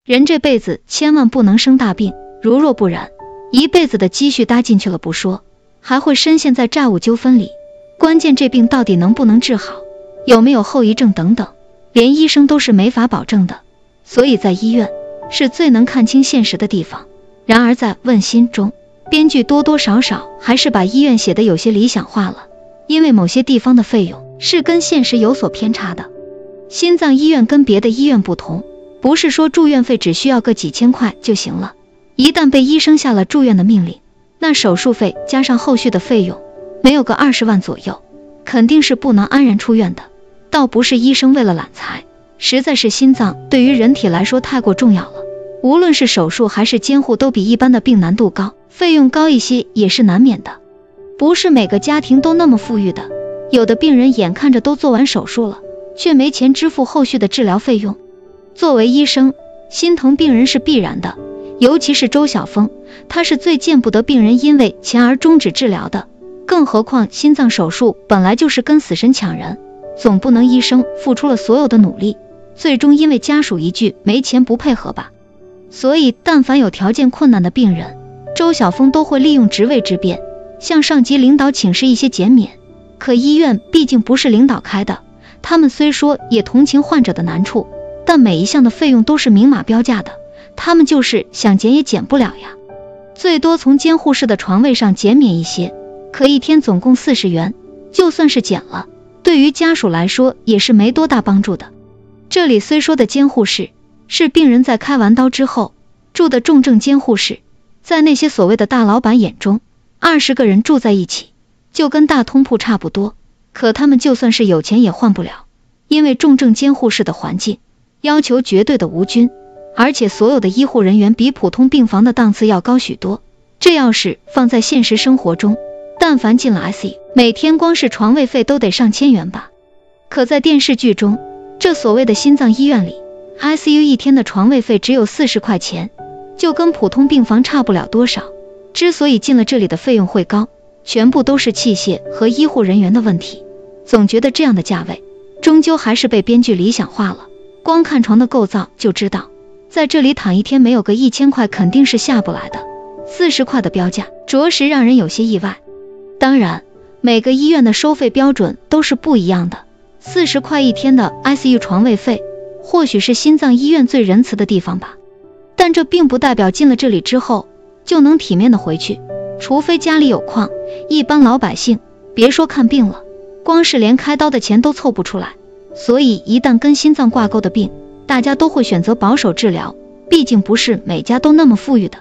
人这辈子千万不能生大病，如若不然，一辈子的积蓄搭进去了不说，还会深陷在债务纠纷里。关键这病到底能不能治好，有没有后遗症等等，连医生都是没法保证的。所以在医院是最能看清现实的地方。然而在问心中，编剧多多少少还是把医院写得有些理想化了，因为某些地方的费用是跟现实有所偏差的。心脏医院跟别的医院不同，不是说住院费只需要个几千块就行了，一旦被医生下了住院的命令，那手术费加上后续的费用没有个20万左右，肯定是不能安然出院的。倒不是医生为了揽财，实在是心脏对于人体来说太过重要了，无论是手术还是监护都比一般的病难度高，费用高一些也是难免的。不是每个家庭都那么富裕的，有的病人眼看着都做完手术了，却没钱支付后续的治疗费用。作为医生，心疼病人是必然的，尤其是周晓峰，他是最见不得病人因为钱而终止治疗的。更何况心脏手术本来就是跟死神抢人，总不能医生付出了所有的努力，最终因为家属一句没钱不配合吧。所以但凡有条件困难的病人，周晓峰都会利用职位之便，向上级领导请示一些减免。可医院毕竟不是领导开的，他们虽说也同情患者的难处，但每一项的费用都是明码标价的，他们就是想减也减不了呀。最多从监护室的床位上减免一些，可一天总共40元，就算是减了，对于家属来说也是没多大帮助的。这里虽说的监护室是病人在开完刀之后住的重症监护室，在那些所谓的大老板眼中，20个人住在一起就跟大通铺差不多，可他们就算是有钱也换不了，因为重症监护室的环境要求绝对的无菌，而且所有的医护人员比普通病房的档次要高许多。这要是放在现实生活中，但凡进了 ICU， 每天光是床位费都得上千元吧。可在电视剧中，这所谓的心脏医院里， ICU 一天的床位费只有40块钱，就跟普通病房差不了多少。之所以进了这里的费用会高，全部都是器械和医护人员的问题。总觉得这样的价位终究还是被编剧理想化了，光看床的构造就知道，在这里躺一天没有个1000块肯定是下不来的。40块的标价着实让人有些意外。当然每个医院的收费标准都是不一样的，40块一天的 ICU 床位费或许是心脏医院最仁慈的地方吧，但这并不代表进了这里之后就能体面的回去，除非家里有矿，一般老百姓别说看病了，光是连开刀的钱都凑不出来。所以一旦跟心脏挂钩的病，大家都会选择保守治疗，毕竟不是每家都那么富裕的。